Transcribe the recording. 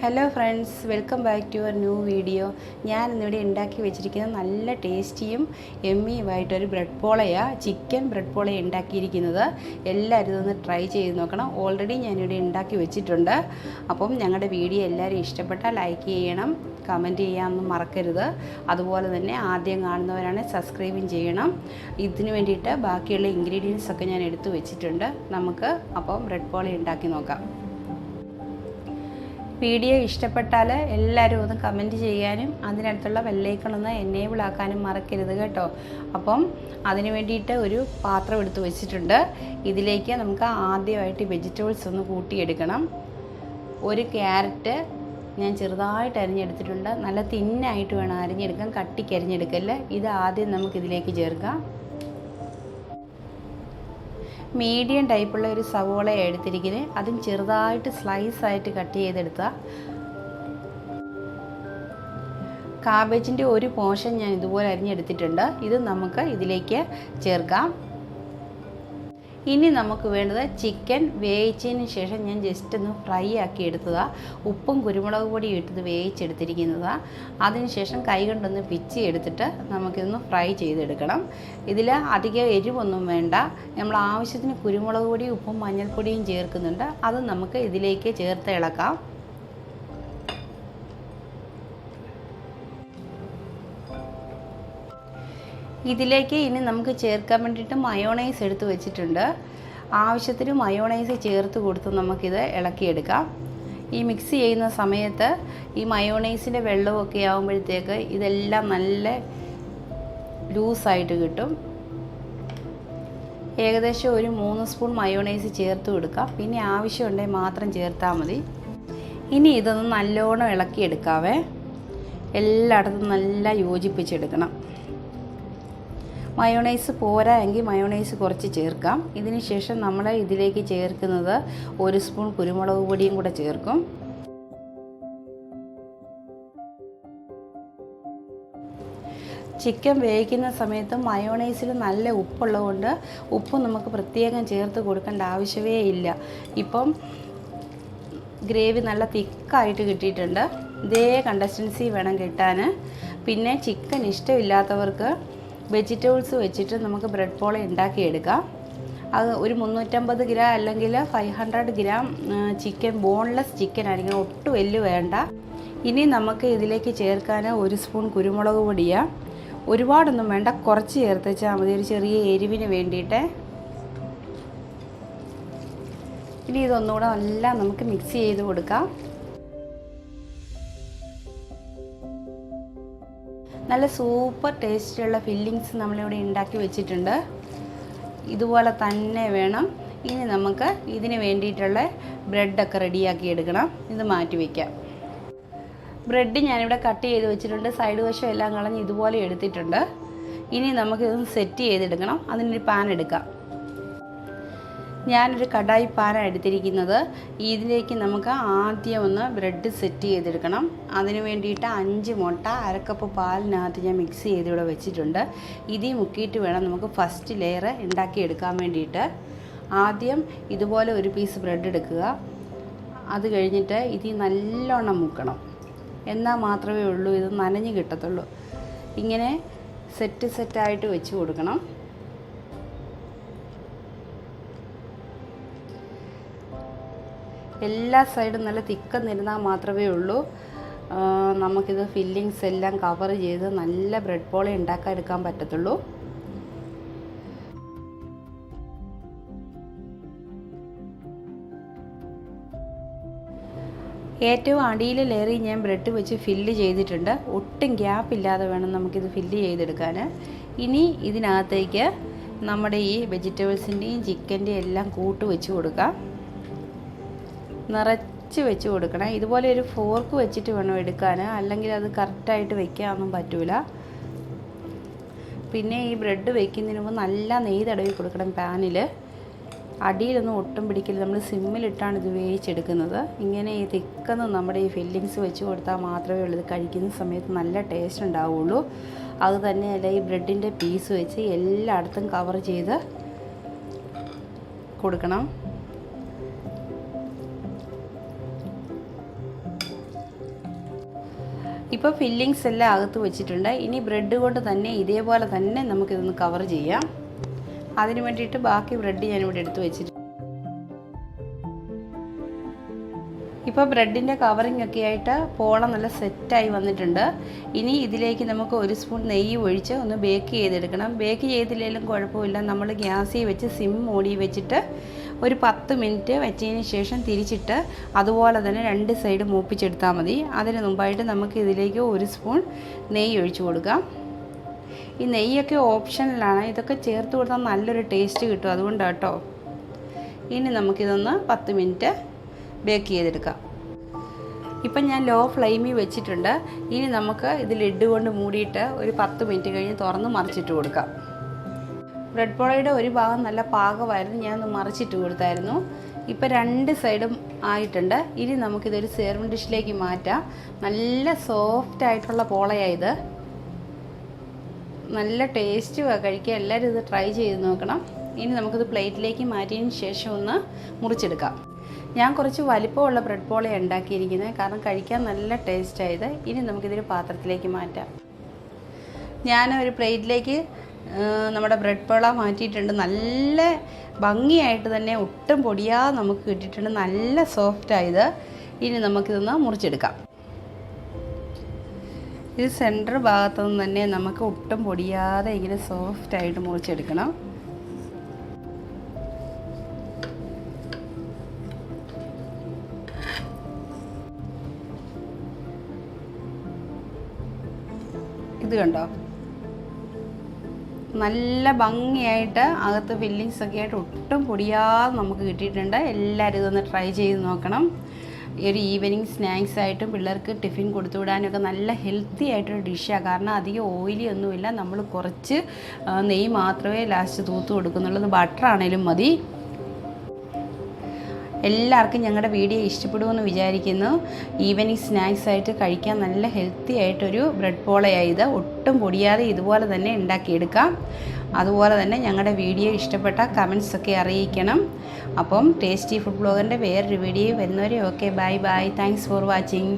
Hello friends, welcome back to your new video. ഞാൻ ഇന്നിവിടെ ഉണ്ടാക്കി വെച്ചിരിക്കുന്നത് നല്ല ടേസ്റ്റിയും എമ്മിയുമായിട്ടൊരു ബ്രെഡ് പോളയാണ്, ചിക്കൻ ബ്രെഡ് പോളയാണ് ഉണ്ടാക്കിയിരിക്കുന്നത്. എല്ലാവരും ഇതൊന്ന് ട്രൈ ചെയ്ത് നോക്കണം. ഓൾറെഡി ഞാനിവിടെ ഉണ്ടാക്കി വെച്ചിട്ടുണ്ട്. അപ്പം ഞങ്ങളുടെ വീഡിയോ എല്ലാവരും ഇഷ്ടപ്പെട്ടാൽ ലൈക്ക് ചെയ്യണം, കമൻറ്റ് ചെയ്യാനൊന്നും മറക്കരുത്. അതുപോലെ തന്നെ ആദ്യം കാണുന്നവരാണെങ്കിൽ സബ്സ്ക്രൈബും ചെയ്യണം. ഇതിന് വേണ്ടിയിട്ട് ബാക്കിയുള്ള ഇൻഗ്രീഡിയൻസ് ഒക്കെ ഞാൻ എടുത്തു വെച്ചിട്ടുണ്ട്. നമുക്ക് അപ്പം ബ്രെഡ് പോള ഉണ്ടാക്കി നോക്കാം. വീഡിയോ ഇഷ്ടപ്പെട്ടാൽ എല്ലാവരും ഒന്ന് കമൻറ്റ് ചെയ്യാനും അതിനടുത്തുള്ള ബെല്ലൈക്കൺ എനേബിൾ ആക്കാനും മറക്കരുത് കേട്ടോ. അപ്പം അതിന് വേണ്ടിയിട്ട് ഒരു പാത്രം എടുത്ത് വെച്ചിട്ടുണ്ട്. ഇതിലേക്ക് നമുക്ക് ആദ്യമായിട്ട് വെജിറ്റബിൾസ് ഒന്ന് കൂട്ടിയെടുക്കണം. ഒരു ക്യാരറ്റ് ഞാൻ ചെറുതായിട്ട് അരിഞ്ഞെടുത്തിട്ടുണ്ട്. നല്ല തിന്നായിട്ട് വേണം അരിഞ്ഞെടുക്കാൻ, കട്ടിക്ക് അരിഞ്ഞെടുക്കല്ല. ഇത് ആദ്യം നമുക്കിതിലേക്ക് ചേർക്കാം. മീഡിയം ടൈപ്പുള്ള ഒരു സവോള എടുത്തിരിക്കുന്നത്, അതും ചെറുതായിട്ട് സ്ലൈസായിട്ട് കട്ട് ചെയ്തെടുത്താൽ. കാബേജിൻ്റെ ഒരു പോർഷൻ ഞാൻ ഇതുപോലെ അരിഞ്ഞെടുത്തിട്ടുണ്ട്. ഇത് നമുക്ക് ഇതിലേക്ക് ചേർക്കാം. ഇനി നമുക്ക് വേണ്ടത് ചിക്കൻ വേവിച്ചതിന് ശേഷം ഞാൻ ജസ്റ്റ് ഒന്ന് ഫ്രൈ ആക്കി എടുത്തതാണ്. ഉപ്പും കുരുമുളക് പൊടിയും ഇട്ടത് വേവിച്ചെടുത്തിരിക്കുന്നതാണ്. അതിനുശേഷം കൈ കൊണ്ടൊന്ന് പിച്ചി എടുത്തിട്ട് നമുക്കിതൊന്ന് ഫ്രൈ ചെയ്തെടുക്കണം. ഇതിൽ അധികം എരിവൊന്നും വേണ്ട. നമ്മൾ ആവശ്യത്തിന് കുരുമുളക് പൊടിയും ഉപ്പും മഞ്ഞൾപ്പൊടിയും ചേർക്കുന്നുണ്ട്. അത് നമുക്ക് ഇതിലേക്ക് ചേർത്ത് ഇളക്കാം. ഇതിലേക്ക് ഇനി നമുക്ക് ചേർക്കാൻ വേണ്ടിയിട്ട് മയോണൈസ് എടുത്ത് വെച്ചിട്ടുണ്ട്. ആവശ്യത്തിന് മയോണൈസ് ചേർത്ത് കൊടുത്ത് നമുക്കിത് ഇളക്കിയെടുക്കാം. ഈ മിക്സ് ചെയ്യുന്ന സമയത്ത് ഈ മയോണൈസിൻ്റെ വെള്ളമൊക്കെ ആകുമ്പോഴത്തേക്ക് ഇതെല്ലാം നല്ല ലൂസായിട്ട് കിട്ടും. ഏകദേശം ഒരു 3 സ്പൂൺ മയോണൈസ് ചേർത്ത് കൊടുക്കാം. പിന്നെ ആവശ്യമുണ്ടെങ്കിൽ മാത്രം ചേർത്താൽ മതി. ഇനി ഇതൊന്ന് നല്ലോണം ഇളക്കിയെടുക്കാവേ. എല്ലായിടത്തും നല്ല യോജിപ്പിച്ചെടുക്കണം. മയോണൈസ് പോരാ എങ്കിൽ മയോണൈസ് കുറച്ച് ചേർക്കാം. ഇതിന് ശേഷം നമ്മൾ ഇതിലേക്ക് ചേർക്കുന്നത് 1 സ്പൂൺ കുരുമുളക് പൊടിയും കൂടെ ചേർക്കും. ചിക്കൻ വേവിക്കുന്ന സമയത്ത് മയോണൈസിൽ നല്ല ഉപ്പുള്ളതുകൊണ്ട് ഉപ്പ് നമുക്ക് പ്രത്യേകം ചേർത്ത് കൊടുക്കേണ്ട ആവശ്യമേ ഇല്ല. ഇപ്പം ഗ്രേവി നല്ല തിക്കായിട്ട് കിട്ടിയിട്ടുണ്ട്. ഇതേ കൺസിസ്റ്റൻസി വേണം കിട്ടാൻ. പിന്നെ ചിക്കൻ ഇഷ്ടമില്ലാത്തവർക്ക് വെജിറ്റബിൾസ് വെച്ചിട്ട് നമുക്ക് ബ്രെഡ് പോള ഉണ്ടാക്കിയെടുക്കാം. അത് ഒരു 350 ഗ്രാം അല്ലെങ്കിൽ 500 ഗ്രാം ചിക്കൻ, ബോൺലെസ് ചിക്കൻ ആയിരിക്കണം, ഒട്ടും എല്ല് വേണ്ട. ഇനി നമുക്ക് ഇതിലേക്ക് ചേർക്കാൻ 1 സ്പൂൺ കുരുമുളക് പൊടിയാണ്. ഒരുപാടൊന്നും വേണ്ട, കുറച്ച് ചേർത്ത് വെച്ചാൽ മതി, ഒരു ചെറിയ എരിവിന് വേണ്ടിയിട്ട്. ഇനി ഇതൊന്നുകൂടെ നല്ല നമുക്ക് മിക്സ് ചെയ്ത് കൊടുക്കാം. നല്ല സൂപ്പർ ടേസ്റ്റുള്ള ഫില്ലിങ്സ് നമ്മളിവിടെ ഉണ്ടാക്കി വെച്ചിട്ടുണ്ട്. ഇതുപോലെ തന്നെ വേണം. ഇനി നമുക്ക് ഇതിന് വേണ്ടിയിട്ടുള്ള ബ്രെഡൊക്കെ റെഡിയാക്കി എടുക്കണം. ഇത് മാറ്റി വയ്ക്കാം. ബ്രെഡ് ഞാനിവിടെ കട്ട് ചെയ്ത് വെച്ചിട്ടുണ്ട്. സൈഡ് വശം എല്ലാം കളഞ്ഞ് ഇതുപോലെ എടുത്തിട്ടുണ്ട്. ഇനി നമുക്കിതൊന്ന് സെറ്റ് ചെയ്തെടുക്കണം. അതിനൊരു പാൻ എടുക്കാം. ഞാനൊരു കടായി പാനാണ് എടുത്തിരിക്കുന്നത്. ഇതിലേക്ക് നമുക്ക് ആദ്യം ഒന്ന് ബ്രെഡ് സെറ്റ് ചെയ്തെടുക്കണം. അതിന് വേണ്ടിയിട്ട് 5 മുട്ട, 1 കപ്പ് പാലിനകത്ത് ഞാൻ മിക്സ് ചെയ്ത് ഇവിടെ വെച്ചിട്ടുണ്ട്. ഇതിൽ മുക്കിയിട്ട് വേണം നമുക്ക് ഫസ്റ്റ് ലെയർ ഉണ്ടാക്കിയെടുക്കാൻ വേണ്ടിയിട്ട്. ആദ്യം ഇതുപോലെ ഒരു പീസ് ബ്രെഡ് എടുക്കുക. അത് കഴിഞ്ഞിട്ട് ഇതിൽ നല്ലോണം മുക്കണം. എന്നാൽ മാത്രമേ ഉള്ളൂ ഇത് നനഞ്ഞ് കിട്ടത്തുള്ളൂ. ഇങ്ങനെ സെറ്റായിട്ട് വെച്ച് കൊടുക്കണം. എല്ലാ സൈഡും നല്ല തിക്കെന്നിരുന്നാൽ മാത്രമേ ഉള്ളൂ നമുക്കിത് ഫില്ലിങ്സ് എല്ലാം കവർ ചെയ്ത് നല്ല ബ്രെഡ് പോള ഉണ്ടാക്കാൻ എടുക്കാൻ പറ്റത്തുള്ളൂ. ഏറ്റവും അടിയിൽ ലെയറിൽ ഞാൻ ബ്രെഡ് വെച്ച് ഫില്ല് ചെയ്തിട്ടുണ്ട്. ഒട്ടും ഗ്യാപ്പ് ഇല്ലാതെ വേണം നമുക്കിത് ഫില്ല് ചെയ്തെടുക്കാൻ. ഇനി ഇതിനകത്തേക്ക് നമ്മുടെ ഈ വെജിറ്റബിൾസിൻ്റെയും ചിക്കൻ്റെയും എല്ലാം കൂട്ട് വെച്ച് കൊടുക്കാം. നിറച്ച് വെച്ച് കൊടുക്കണം. ഇതുപോലെ ഒരു ഫോർക്ക് വെച്ചിട്ട് വേണം എടുക്കാൻ, അല്ലെങ്കിൽ അത് കറക്റ്റായിട്ട് വെക്കാനൊന്നും പറ്റൂല. പിന്നെ ഈ ബ്രെഡ് വയ്ക്കുന്നതിന് മുമ്പ് നല്ല നെയ്യ് തടവി കൊടുക്കണം പാനിൽ. അടിയിലൊന്നും ഒട്ടും പിടിക്കില്ല. നമ്മൾ സിമ്മിലിട്ടാണ് ഇത് വേവിച്ചെടുക്കുന്നത്. ഇങ്ങനെ ഈ തിക്കെന്ന് നമ്മുടെ ഈ ഫില്ലിങ്സ് വെച്ച് കൊടുത്താൽ മാത്രമേ ഉള്ളൂ ഇത് കഴിക്കുന്ന സമയത്ത് നല്ല ടേസ്റ്റ് ഉണ്ടാവുള്ളൂ. അത് തന്നെയല്ല, ഈ ബ്രെഡിൻ്റെ പീസ് വെച്ച് എല്ലായിടത്തും കവർ ചെയ്ത് കൊടുക്കണം. ഇപ്പോൾ ഫില്ലിങ്സ് എല്ലാം അകത്ത് വെച്ചിട്ടുണ്ട്. ഇനി ബ്രെഡ് കൊണ്ട് തന്നെ ഇതേപോലെ തന്നെ നമുക്കിതൊന്ന് കവർ ചെയ്യാം. അതിന് വേണ്ടിയിട്ട് ബാക്കി ബ്രെഡ് ഞാനിവിടെ എടുത്ത് വെച്ചിട്ടുണ്ട്. ഇപ്പോൾ ബ്രെഡിൻ്റെ കവറിങ് ഒക്കെ ആയിട്ട് പോള നല്ല സെറ്റായി വന്നിട്ടുണ്ട്. ഇനി ഇതിലേക്ക് നമുക്ക് 1 സ്പൂൺ നെയ്യ് ഒഴിച്ച് ഒന്ന് ബേക്ക് ചെയ്തെടുക്കണം. ബേക്ക് ചെയ്തില്ലെങ്കിലും കുഴപ്പമില്ല. നമ്മൾ ഗ്യാസിൽ വെച്ച് സിം മൂടി വെച്ചിട്ട് ഒരു 10 മിനിറ്റ് വെച്ചതിന് ശേഷം തിരിച്ചിട്ട് അതുപോലെ തന്നെ 2 സൈഡ് മൂപ്പിച്ചെടുത്താൽ മതി. അതിന് മുമ്പായിട്ട് നമുക്ക് ഇതിലേക്ക് 1 സ്പൂൺ നെയ്യ് ഒഴിച്ച് കൊടുക്കാം. ഈ നെയ്യൊക്കെ ഓപ്ഷണലാണ്. ഇതൊക്കെ ചേർത്ത് കൊടുത്താൽ നല്ലൊരു ടേസ്റ്റ് കിട്ടും, അതുകൊണ്ടാണ് കേട്ടോ. ഇനി നമുക്കിതൊന്ന് 10 മിനിറ്റ് ബേക്ക് ചെയ്തെടുക്കാം. ഇപ്പം ഞാൻ ലോ ഫ്ലെയിമിൽ വെച്ചിട്ടുണ്ട്. ഇനി നമുക്ക് ഇത് ലിഡ് കൊണ്ട് മൂടിയിട്ട് ഒരു 10 മിനിറ്റ് കഴിഞ്ഞ് തുറന്ന് മറിച്ചിട്ട് കൊടുക്കാം. ബ്രെഡ് പോളയുടെ ഒരു ഭാഗം നല്ല പാകമായിരുന്നു, ഞാനൊന്ന് മറിച്ചിട്ട് കൊടുത്തായിരുന്നു. ഇപ്പം 2 സൈഡും ആയിട്ടുണ്ട്. ഇനി നമുക്കിതൊരു സെർവിങ് ഡിഷിലേക്ക് മാറ്റാം. നല്ല സോഫ്റ്റ് ആയിട്ടുള്ള പോളയായത്, നല്ല ടേസ്റ്റുമാണ് കഴിക്കുക. എല്ലാവരും ഇത് ട്രൈ ചെയ്ത് നോക്കണം. ഇനി നമുക്കിത് പ്ലേറ്റിലേക്ക് മാറ്റിയതിന് ശേഷം ഒന്ന് മുറിച്ചെടുക്കാം. ഞാൻ കുറച്ച് വലിപ്പമുള്ള ബ്രെഡ് പോളയാണ് ഉണ്ടാക്കിയിരിക്കുന്നത്, കാരണം കഴിക്കാൻ നല്ല ടേസ്റ്റായത്. ഇനി നമുക്കിതൊരു പാത്രത്തിലേക്ക് മാറ്റാം. ഞാൻ ഒരു പ്ലേറ്റിലേക്ക് നമ്മുടെ ബ്രെഡ് പോള മാറ്റിയിട്ടുണ്ട്. നല്ല ഭംഗിയായിട്ട് തന്നെ ഒട്ടും പൊടിയാതെ നമുക്ക് കിട്ടിയിട്ടുണ്ട്. നല്ല സോഫ്റ്റായത്. ഇനി നമുക്കിതൊന്ന് മുറിച്ചെടുക്കാം. ഇത് സെൻറ്റർ ഭാഗത്തുനിന്ന് തന്നെ നമുക്ക് ഒട്ടും പൊടിയാതെ ഇങ്ങനെ സോഫ്റ്റായിട്ട് മുറിച്ചെടുക്കണം. ഇത് കണ്ടോ, നല്ല ഭംഗിയായിട്ട് അകത്ത് ഫില്ലിങ്സ് ഒക്കെ ആയിട്ട് ഒട്ടും പൊടിയാതെ നമുക്ക് കിട്ടിയിട്ടുണ്ട്. എല്ലാവരും ഇതൊന്ന് ട്രൈ ചെയ്ത് നോക്കണം. ഒരു ഈവനിങ് സ്നാക്സ് ആയിട്ടും പിള്ളേർക്ക് ടിഫിൻ കൊടുത്തു വിടാനൊക്കെ നല്ല ഹെൽത്തി ആയിട്ടൊരു ഡിഷാണ്. കാരണം അധികം ഓയിലി ഒന്നുമില്ല. നമ്മൾ കുറച്ച് നെയ്യ് മാത്രമേ ലാസ്റ്റ് തൂത്ത് കൊടുക്കുന്നുള്ളൂ. ബട്ടറാണേലും മതി. എല്ലാവർക്കും ഞങ്ങളുടെ വീഡിയോ ഇഷ്ടപ്പെടുമെന്ന് വിചാരിക്കുന്നു. ഈവനിങ് സ്നാക്സ് ആയിട്ട് കഴിക്കാൻ നല്ല ഹെൽത്തി ആയിട്ടൊരു ബ്രെഡ് പോളയായത്. ഒട്ടും പൊടിയാതെ ഇതുപോലെ തന്നെ ഉണ്ടാക്കിയെടുക്കാം. അതുപോലെ തന്നെ ഞങ്ങളുടെ വീഡിയോ ഇഷ്ടപ്പെട്ട കമൻസ് ഒക്കെ അറിയിക്കണം. അപ്പം ടേസ്റ്റി ഫുഡ് ബ്ലോഗറിൻ്റെ വേറൊരു വീഡിയോ വരുന്നവരെ okay, bye bye. Thanks for watching.